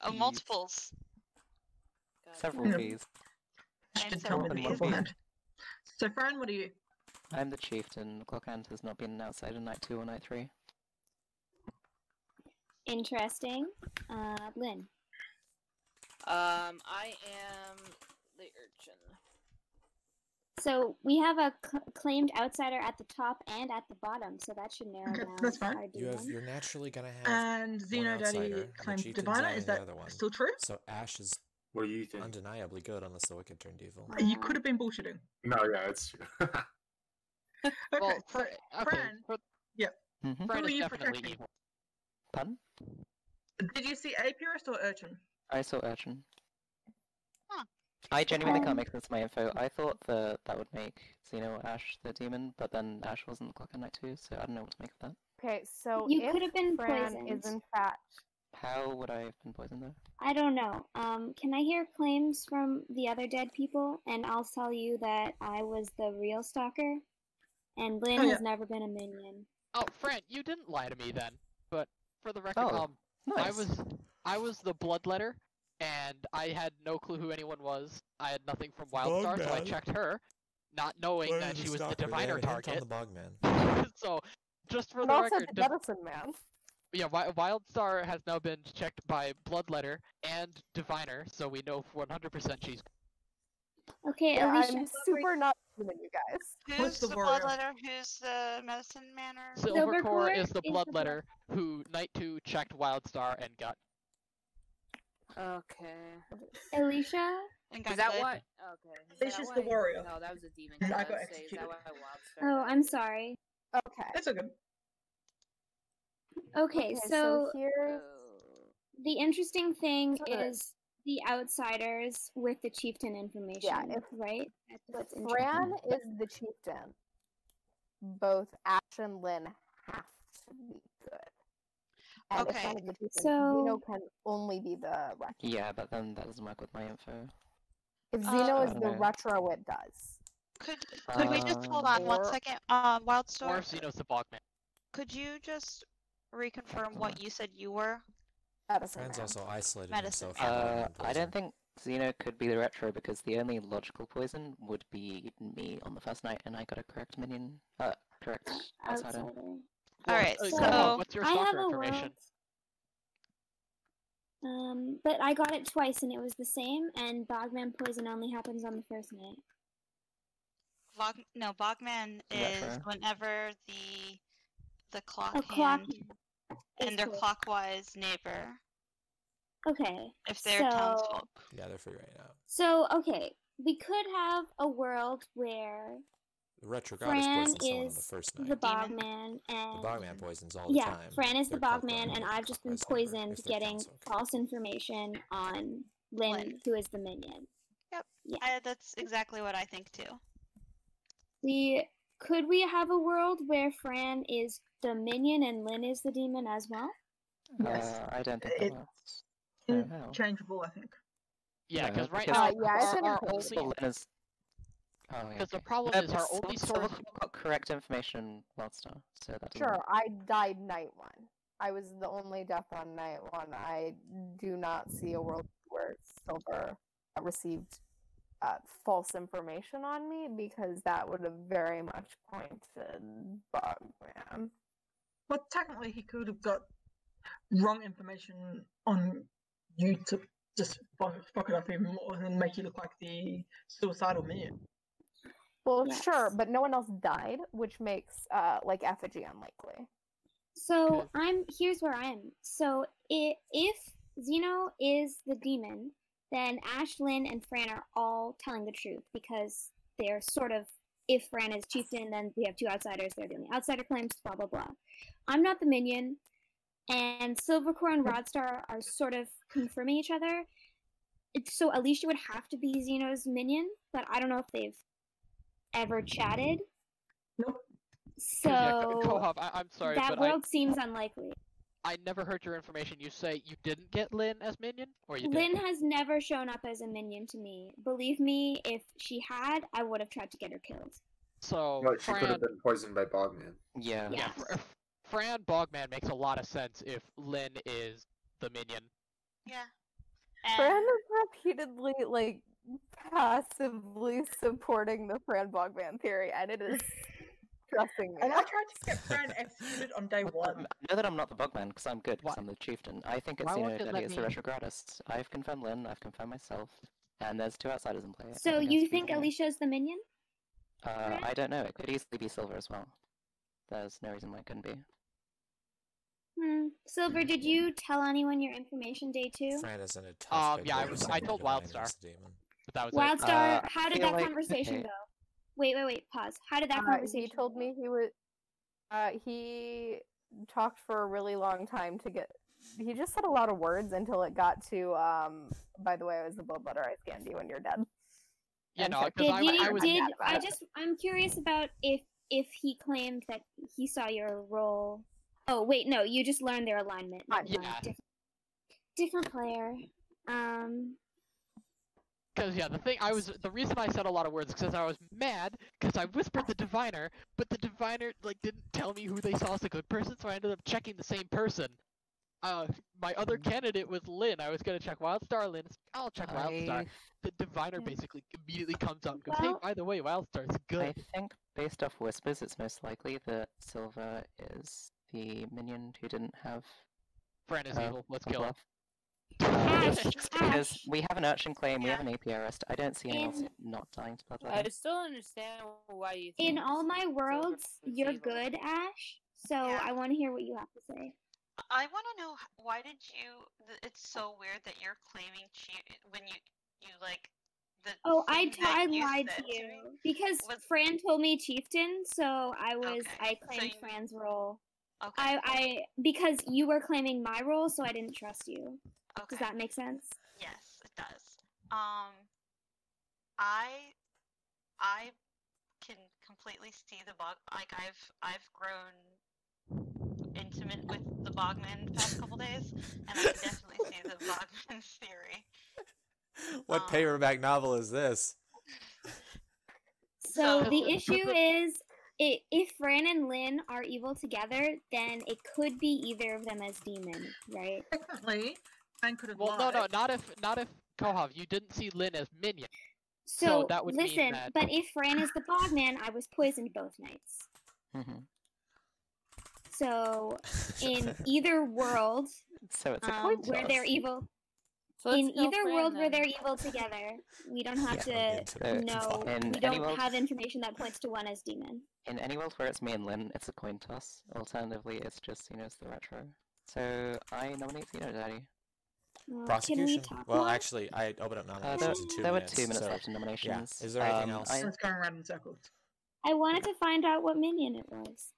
Oh, Bees. multiples. God. Several Yeah. bees. I am Should tell me several the bees. multiple hand. So, Fran, what are you? I'm the chieftain. The clock hand has not been outside in night 2 or night 3. Interesting. Lynn. I am the urchin. So we have a claimed outsider at the top and at the bottom, so that should narrow Okay, down that's fine. our You're naturally gonna have And Xeno outsider, Daddy and the claimed chieftain's Diviner. owning Is the that other one. still true? So Ash is What do you think? undeniably good unless the Wicked turned evil. You could have been bullshitting. No, yeah, it's true. Okay, Well, so Fran, Mm-hmm. Who Fran are is you definitely protecting? evil. Pardon? did you see Apiarist or Urchin? I saw Urchin. Huh. I genuinely Um, can't make sense of my info. I thought that would make Xeno or Ash the demon, but then Ash wasn't the clock at night 2, so I don't know what to make of that. Okay, so You if could have been Fran poisoned. is in fact How would I have been poisoned though? I don't know. Can I hear claims from the other dead people? And I'll tell you that I was the real stalker, and Lynn Oh, yeah. has never been a minion. Oh, Fran, you didn't lie to me then. But for the record, Oh, nice. I was the bloodletter, and I had no clue who anyone was. I had nothing from Wildstar, so I Bogman. checked her, not knowing that she was the diviner target. On the Bogman. So, just for and the also record, the medicine man. yeah, Wildstar has now been checked by Bloodletter and Diviner, so we know 100% she's. Okay, Yeah, Alicia. I'm super not human, you guys. Who's the the warrior? bloodletter? Who's the medicine man? Or... Silvercore Silvercore is the is the Bloodletter who Night 2 checked Wildstar and got. Okay. Alicia. And Is got that good? what? Okay. Is This that is the why- warrior. No, that was a demon. And I was got about to say, is that executed. why Wildstar Oh, died? I'm sorry. Okay. That's okay. Okay, so here's the interesting thing So the- is the outsiders with the chieftain information. if- right? That's what's Fran interesting. is the chieftain. Both Ash and Lynn have to be good. And if Okay. Fran is the chieftain, So- Zeno can only be the retro. Yeah, but then that doesn't work with my info. If Zeno is I the don't know. retro, it does. Could we just hold on one Or- second? Or Wildstar, if Xeno's the Bogman. could you just reconfirm what you said you were? Medicine Fran's man. also isolated Medicine himself. from man. Bogman I poison. don't think Xeno could be the retro because the only logical poison would be me on the first night, and I got a correct minion. Correct outsider. Outsider. All right, So, so what's your I have stalker a information? world. But I got it twice and it was the same, and Bogman poison only happens on the first night. Bogman Is that is true? whenever the clock A clock hand is and their cool. clockwise neighbor, Okay. if they're so, townsfolk. Yeah, they're figuring it out. So, okay. We could have a world where The retro goddess Fran poisons someone on the is first the night. Bogman, The and Bogman poisons all the yeah, time. Fran is the They're called Bogman, and I've just been clockwise neighbor poisoned if they're getting townsfolk. false information on Lynn, Lynn. who is the minion. Yep. Yeah. That's exactly what I think too. Could we have a world where Fran is the minion and Lynn is the demon as well? Yes. I don't think that It's works. Oh, hell. Interchangeable, I think. Yeah, No, because right because- now yeah, it's our interchangeable. only Lynn is... Oh, yeah, because the okay. problem No, is our but only Silver source. got correct information last time, so that doesn't Sure, work. I died night one. I was the only death on night one. I do not see a world where Silver received false information on me, because that would have very much pointed Bogman. Well, technically, he could have got wrong information on you to just fuck it up even more and make you look like the suicidal minion. Well, Yes. sure, but no one else died, which makes like effigy unlikely. So here's where I am. So if Xeno is the demon, then Ash, Lynn, and Fran are all telling the truth, because they're sort of, if Fran is chieftain, then we have two outsiders, they're the only outsider claims, blah blah blah. I'm not the minion, and Silvercore and Rodstar are sort of confirming each other. So Alicia would have to be Xeno's minion, but I don't know if they've ever chatted. Nope. So Kohov, I'm sorry, that but world seems unlikely. I never heard your information. You say you didn't get Lynn as minion, or you Lynn did? has never shown up as a minion to me. Believe me, if she had, I would have tried to get her killed. So But she could Fran, have been poisoned by Bogman. Yeah. Yeah. Fran Bogman makes a lot of sense if Lynn is the minion. Yeah. Fran And is repeatedly like passively supporting the Fran Bogman theory, and it is stressing me. And I tried to get Fran executed on day one. I know that I'm not the Bugman, because I'm good, because Why- I'm the chieftain. I think it's why won't Xeno it Daddy, let it's the me- retrogradus. I've confirmed Lynn, I've confirmed myself, and there's two outsiders in play. So Everything you else think we know. Alicia's the minion? I don't know, it could easily be Silver as well. There's no reason why it couldn't be. Silver, did you tell anyone your information day 2? Fran is in a tough yeah, situation I told to find Wildstar. this demon. But that was Wildstar, I how did feel that like- conversation okay. go? Wait, pause. How did that conversation He told me he would. He talked for a really long time to get. He just said a lot of words until it got to. By the way, I was the blood butter ice candy when you're dead. Yeah, And no, so- because I was. I'm curious about if he claimed that he saw your role. Oh wait, no, you just learned their alignment. Never mind. Yeah. Different player. Because the reason I said a lot of words because I was mad because I whispered the diviner, but the diviner didn't tell me who they saw as a good person, so I ended up checking the same person. My other candidate was Lynn. I was gonna check Wildstar. Lynn, I'll check Wildstar. The diviner basically immediately comes out and goes, "Hey, Well- by the way, Wildstar's good." I think, based off whispers, it's most likely that Silver is the minion who didn't have Fran is evil. Let's a kill him. bluff. Ash, Because Ash. we have an urchin claim, we have Yeah. an AP arrest. I don't see anyone else In- not dying to I bloodletting. still understand why you think In all my Silver worlds, was you're evil. good, Ash. So Yeah. I want to hear what you have to say. I want to know why did you? It's so weird that you're claiming when you like the. Oh, I thing that you lied said to you me because was- Fran told me chieftain, so I Okay, so claimed you- Fran's role. Okay. I because you were claiming my role, so I didn't trust you. Okay. Does that make sense? Yes, it does. I can completely see the bog. Like I've grown intimate with the Bogman the past couple days, and I can definitely see the Bogman's theory. What paperback novel is this? So So- the issue is, if Fran and Lynn are evil together, then it could be either of them as demon, right? Technically, Fran could have Well, lied. no, not if Kohov, you didn't see Lynn as minion. So, that would mean listen, that- but if Fran is the Bogman, I was poisoned both nights. Mhm. So in either world, So it's a coin where toss. they're evil, So let's in go either Fran, world where then. they're evil together, we don't have Yeah, to know. in We any don't world- have information that points to one as demon. In any world where it's me and Lynn, it's a coin toss. Alternatively, it's just Xeno's the retro. So I nominate Xeno Daddy. Can we Prosecution. talk Well, more? actually, I opened up nominations in 2 there were minutes. 2 minutes so, left in nominations. Yeah. Is there anything else? It's going around in circles. I wanted to find out what minion it was.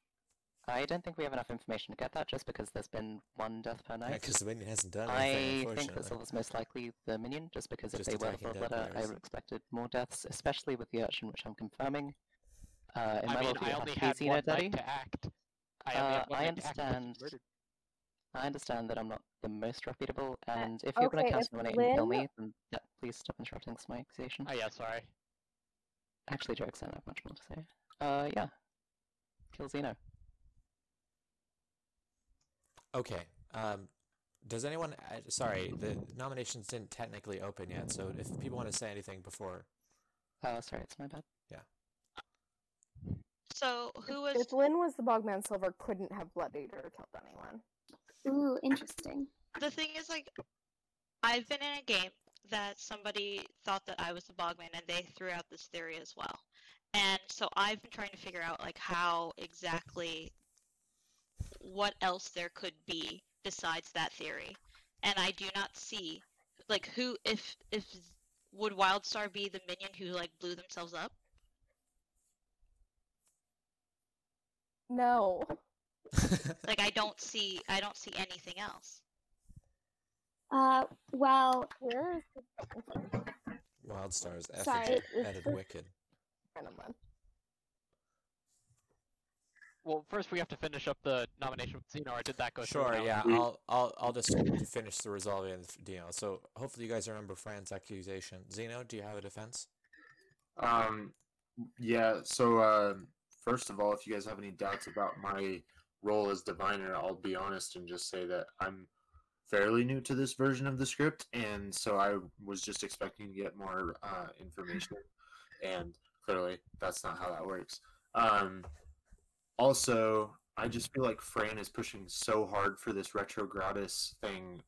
I don't think we have enough information to get that, just because there's been 1 death per Yeah, night. because the minion hasn't done anything, I think unfortunately. that Silver's most likely the minion, just because if Just they were the attacking dead bloodletter, I players. would have expected more deaths, especially with the Urchin, which I'm confirming. In I my mean, world, I it only has had to be one Xeno Daddy. night to act. I only had one I night to act because he was understand. murdered. I understand that I'm not the most reputable, and if you're going to okay, cast if nominate and kill Lynn- me, then yeah, please stop interrupting. This is my accusation. Oh yeah, sorry. Actually, jokes, I don't have much more to say. Yeah. Kill Xeno. Okay. Does anyone... sorry, the nominations didn't technically open yet, so if people want to say anything before... Oh, sorry, it's my bad. So who was? If Lynn was the Bogman, Silver couldn't have Blood Eater or killed anyone. Ooh, interesting. The thing is, like, I've been in a game that somebody thought that I was the Bogman, and they threw out this theory as well. And so I've been trying to figure out, like, how exactly, what else there could be besides that theory. And I do not see, like, who, if would Wildstar be the minion who, like, blew themselves up? No. Like, I don't see anything else. Well, Where is the Wildstar's Sorry, added Wicked. random one? Well, first we have to finish up the nomination with Xeno, or did that go through? Sure, now? yeah, I'll just finish the resolving of the deal. So hopefully you guys remember Fran's accusation. Zeno, do you have a defense? Yeah, so first of all, if you guys have any doubts about my role as diviner, I'll be honest and just say that I'm fairly new to this version of the script, and so I was just expecting to get more information, and clearly that's not how that works. Also, I just feel like Fran is pushing so hard for this retro gratis thing,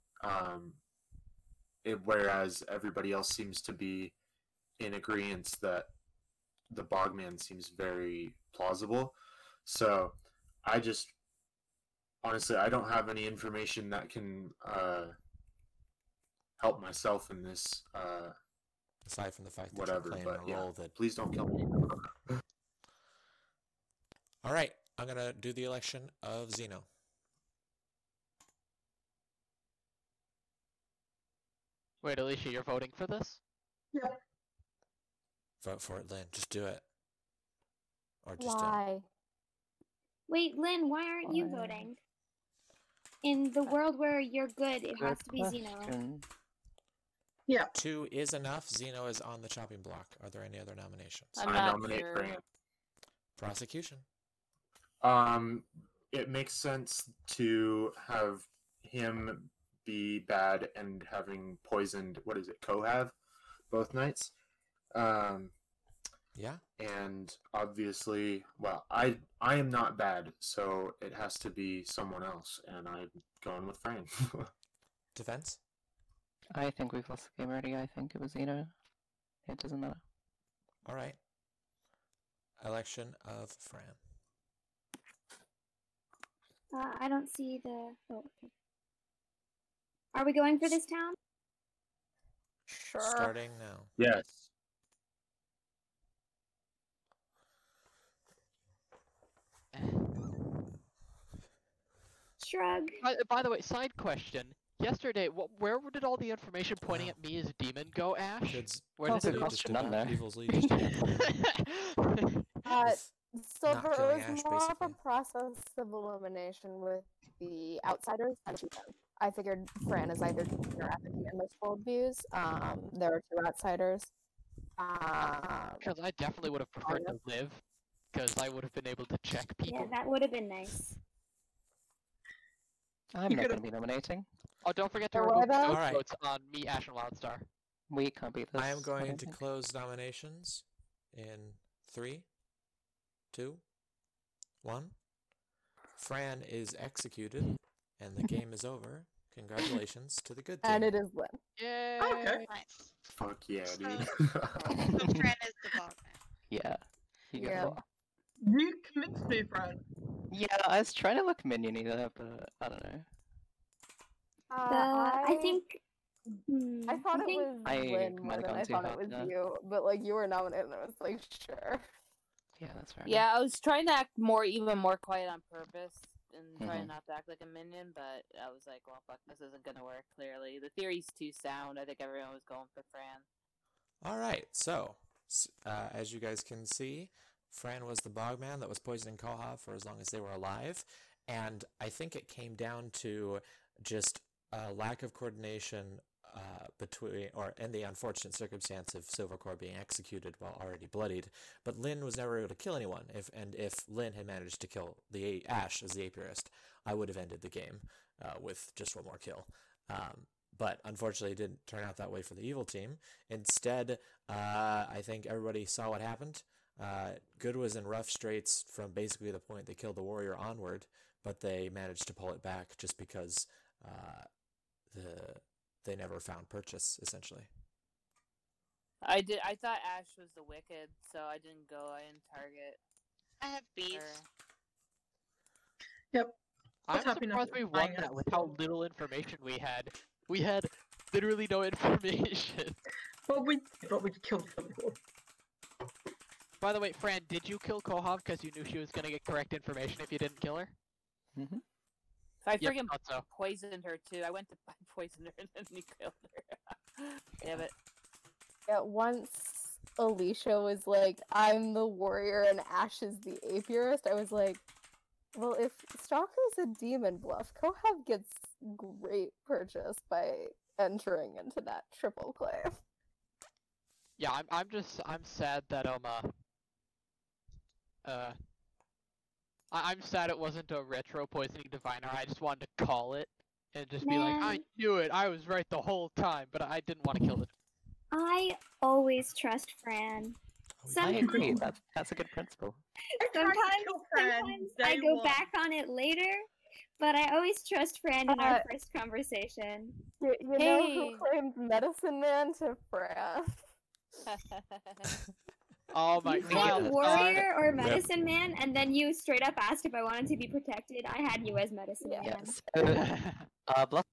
whereas everybody else seems to be in agreement that the Bogman seems very plausible. So I just honestly, I don't have any information that can help myself in this. Aside from the fact that Whatever, you're playing but a yeah, role that... please don't kill me. Alright, I'm gonna do the election of Xeno. Wait, Alicia, you're voting for this? Yeah. Vote for it, Lynn. Just do it. Or just don't. Why? wait, Lynn, why aren't you Why? voting? In the world where you're good, it has to be Xeno. question. 2 is enough. Xeno is on the chopping block. Are there any other nominations? I'm I not nominate sure. Fran. Prosecution. It makes sense to have him be bad and having poisoned, what is it, Kohav, both nights. Yeah. And obviously, well, I am not bad, so it has to be someone else, and I'm going with Fran. Defense. I think we've lost the game already. I think it was Xeno. It doesn't matter. Alright. Election of Fran. I don't see the. Oh, okay. Are we going for this town? Sure. Starting now. Yes. Shrug. By the way, side question. Yesterday, where did all the information pointing at me as demon go, Ash? Kids, Where Oh, did good it Evil's question, just none there. Evil's Lead just did. Silver, it killing was Ash, more of a basically. process of elimination with the outsiders. I figured Fran is either demon or effigy in most worldviews. There are 2 outsiders. Because I definitely would have preferred to live, because I would have been able to check people. Yeah, that would have been nice. I'm You not could've- going to be nominating. Oh, don't forget to There remove were the those? ghost Alright. votes on me, Ash, and Wildstar. We can't beat this. I am going don't to think. close nominations in 3, 2, 1. Fran is executed, and the game is over. Congratulations to the good team. And it is Lynn. Yay! Okay. Nice. Fuck yeah, So- dude. So Fran is the bogman. Yeah. You get Yeah. what? You convinced me, Fran. Yeah, I was trying to look minion either, but I don't know. I think. I thought it think was I Lynn might more have than gone I too thought it hard was there. you, but like you were nominated, and I was like, sure. Yeah, that's fair. Yeah, I was trying to act even more quiet on purpose and trying Mhm. not to act like a minion, but I was like, well, fuck, this isn't gonna work, clearly. The theory's too sound. I think everyone was going for Fran. All right, so as you guys can see, Fran was the bogman that was poisoning Kohav for as long as they were alive, and I think it came down to just a lack of coordination and the unfortunate circumstance of Silvercore being executed while already bloodied. But Lynn was never able to kill anyone. If Lynn had managed to kill the Ash as the apiarist, I would have ended the game with just one more kill. But unfortunately, it didn't turn out that way for the evil team. Instead, I think everybody saw what happened. Good was in rough straits from basically the point they killed the warrior onward, but they managed to pull it back just because they never found purchase, essentially. I thought Ash was the wicked, so I didn't go. I didn't target I have beef. her. Yep. I'm What's happening surprised after we won playing that it? with how little information we had. We had literally no information. But we killed Silvercore. By the way, Fran, did you kill Kohav because you knew she was gonna get correct information if you didn't kill her? Mm-hmm. I Yep, freaking thought so. poisoned her too. I went to poison her and then you killed her. Damn it. Yeah, once Alicia was like, I'm the warrior and Ash is the apiarist, I was like, well, if Stalker's a demon bluff, Kohav gets great purchase by entering into that triple claim. Yeah, I'm sad that I'm sad it wasn't a retro poisoning diviner. I just wanted to call it and just be like, I Man. knew it. I was right the whole time, but I didn't want to kill it. I always trust Fran. I agree. Sometimes, That's a good principle. sometimes Fran I day go one. back on it later, but I always trust Fran in our first conversation. You know Hey. who claimed Medicine Man to Fran? Oh my You god. said warrior or medicine man, and then you straight up asked if I wanted to be protected. I had you as medicine man. Yes. Bluff